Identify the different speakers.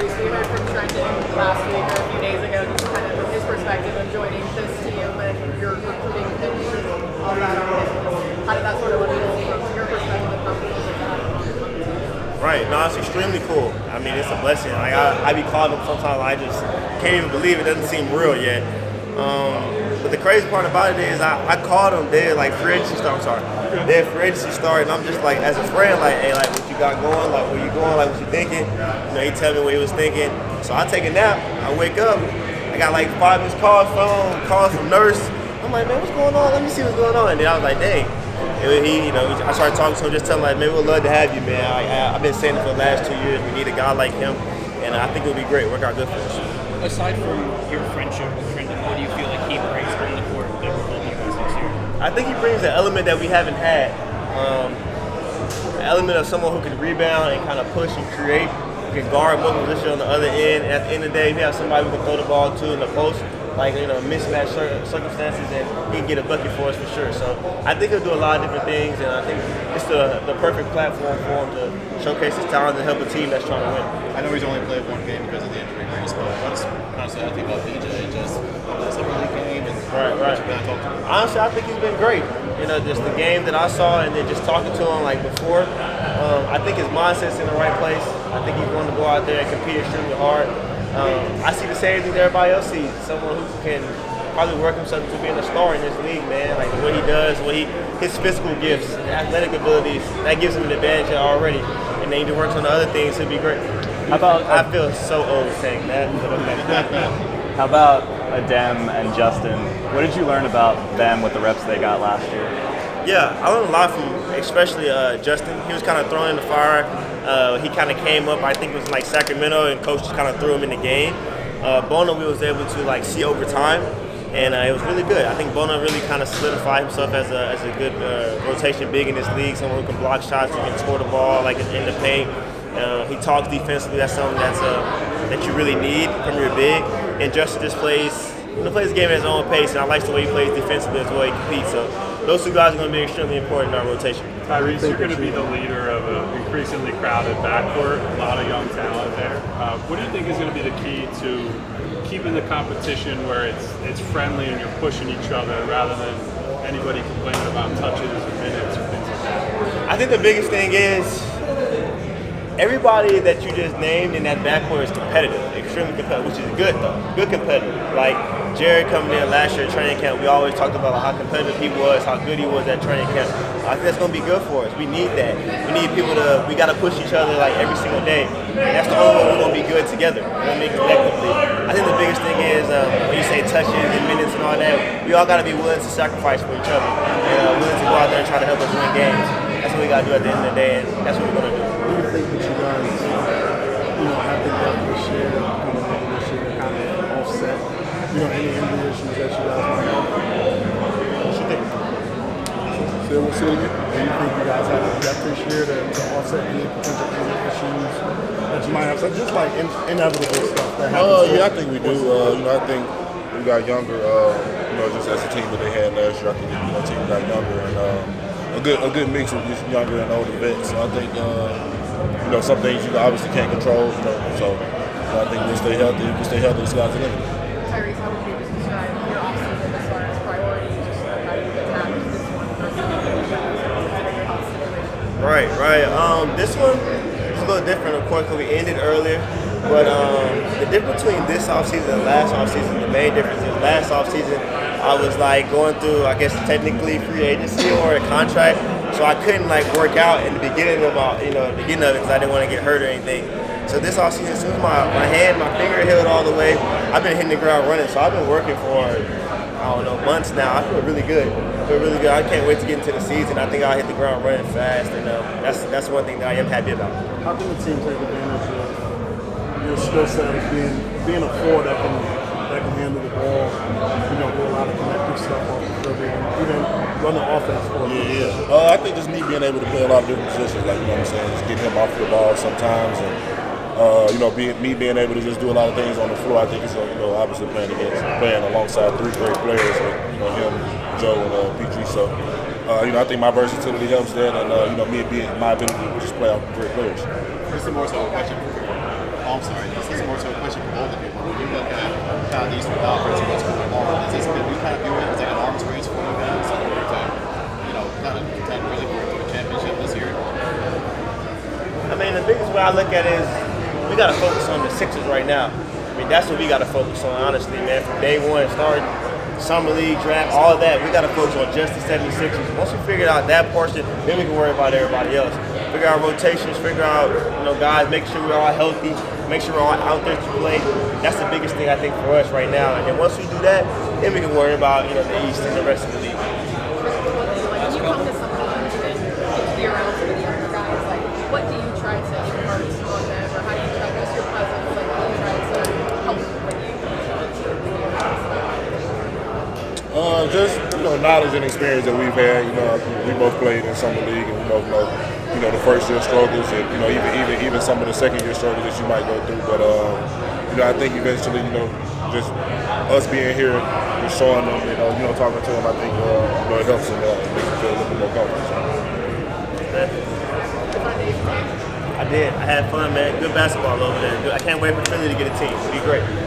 Speaker 1: Tyrese, we heard from Trendon last week or a few days ago, just kind of his perspective of joining this team and your recruiting and all that on his. How did that sort of unfold from your perspective and how cool is that?
Speaker 2: Right, no, it's extremely cool. I mean, it's a blessing. Like I be calling him sometimes, I just can't even believe it. Doesn't seem real yet. But the crazy part about it is I called him there, like free agency start. Their free agency started, and I'm just like, as a friend, like, hey, like what you got going, like where you going, like what you thinking. You know, he tell me what he was thinking. So I take a nap. I wake up. I got like 5 missed calls from nurse. I'm like, man, what's going on? Let me see what's going on. And then I was like, dang. I started talking to him, just telling him, like, man, we'd love to have you, man. I've been saying it for the last 2 years. We need a guy like him, and I think it would be great. Work out good for us.
Speaker 3: Aside from your friendship with Trendon, what do you feel like he brings on the court that will help you guys next year?
Speaker 2: I think he brings an element that we haven't had. An element of someone who can rebound and kind of push and create, who can guard multiple positions on the other end. And at the end of the day, we have somebody who can throw the ball to in the post, like, mismatch circumstances, and he can get a bucket for us for sure. So I think he'll do a lot of different things, and I think it's the perfect platform for him to showcase his talent and help a team that's trying to win.
Speaker 4: I know he's only played one game because of the injury race, but what's honestly I think about DJ just this summer league game and
Speaker 2: Right.
Speaker 4: what you kind of talk to him?
Speaker 2: Honestly, I think he's been great. Just the game that I saw, and then just talking to him like before. I think his mindset's in the right place. I think he's going to go out there and compete extremely hard. I see the same thing that everybody else sees. Someone who can probably work himself to being a star in this league, man. Like what he does, his physical gifts, athletic abilities, that gives him an advantage already. And then he works on the other things, he'll be great.
Speaker 5: How about
Speaker 2: I feel so old saying that, but okay.
Speaker 5: How about Adem and Justin? What did you learn about them with the reps they got last year?
Speaker 2: Yeah, I learned a lot from especially Justin. He was kind of thrown in the fire. He kind of came up, I think it was like Sacramento, and coach just kind of threw him in the game. Bono, we was able to see over time, and it was really good. I think Bono really kind of solidified himself as a good rotation big in this league, someone who can block shots, who can score the ball like in the paint. He talks defensively. That's something that you really need from your big. And Justin just plays the game at his own pace, and I like the way he plays defensively as well. He competes. So those two guys are going to be extremely important in our rotation.
Speaker 6: Tyrese, you're going to be the leader of an increasingly crowded backcourt, a lot of young talent there. What do you think is going to be the key to keeping the competition where it's friendly and you're pushing each other rather than anybody complaining about touches or minutes or things like that?
Speaker 2: I think the biggest thing is everybody that you just named in that backcourt is competitive, extremely competitive, which is good though, good competitive. Like Jared coming in last year at training camp, we always talked about how competitive he was, how good he was at training camp. I think that's going to be good for us. We need that. We need people we got to push each other like every single day. And that's the only way we're going to be good together. We're going to be collectively. I think the biggest thing is when you say touches and minutes and all that, we all got to be willing to sacrifice for each other and willing to go out there and try to help us win games. That's what we got to do at the end of the day, and that's what we're going to do.
Speaker 7: Do you think that you guys, have the depth this year, coming into this year, kind of offset, any injury issues that you guys might have?
Speaker 2: What you think?
Speaker 7: Say it again. Do you think you guys have the depth this year to offset any potential injury issues that you might have? So just like inevitable stuff that happens.
Speaker 8: Yeah, I think we do. I think we got younger. Just as a team that they had last year, I think the team got younger and a good mix of just younger and older vets. So I think some things you obviously can't control. So I think we stay healthy. If we stay healthy, the sky's the limit.
Speaker 1: Tyrese, how would you just describe your offseason as far as priorities? Just how you attack this one versus the other?
Speaker 2: Right. This one is a little different, of course, because we ended earlier. But the difference between this offseason and last offseason, the main difference is last offseason, I was going through, I guess, technically free agency or a contract. So I couldn't work out in the beginning of it because I didn't want to get hurt or anything. So this offseason, as soon as my finger healed all the way, I've been hitting the ground running. So I've been working for, months now. I feel really good. I can't wait to get into the season. I think I'll hit the ground running fast, and that's one thing that I am happy about.
Speaker 7: How can the team take advantage of your skill set as being a forward that can handle the ball, do a lot of connective stuff off the dribble, even run the offense for you?
Speaker 8: Yeah. I think just me being able to play a lot of different positions, just getting him off the ball sometimes, and being able to just do a lot of things on the floor. I think it's obviously playing alongside 3 great players, him, Joe, and PG. So I think my versatility helps that, and me being my ability to just play off great players.
Speaker 4: Just a more so question. Oh, I'm sorry. This is
Speaker 2: I look at it is we got to focus on the Sixers right now. I mean, that's what we got to focus on, honestly, man. From day one, start summer league, draft, all of that, we got to focus on just the 76ers. Once we figure out that portion, then we can worry about everybody else. Figure out rotations, figure out, guys, make sure we're all healthy, make sure we're all out there to play. That's the biggest thing, I think, for us right now. And then once we do that, then we can worry about, the East and the rest of the league.
Speaker 1: When you come to some games and be around some of the younger guys, like, what do you try to impart on them, or how do you try to use your presence, like, how do you try to help when you
Speaker 8: just knowledge and experience that we've had. We both played in summer league, and we both know the first year struggles, and even some of the second year struggles that you might go through. But I think eventually, just us being here, just showing them, talking to them, I think it helps them, makes them feel a little bit more comfortable.
Speaker 2: I did. I had fun, man. Good basketball over there. I can't wait for Philly to get a team. It'll be great.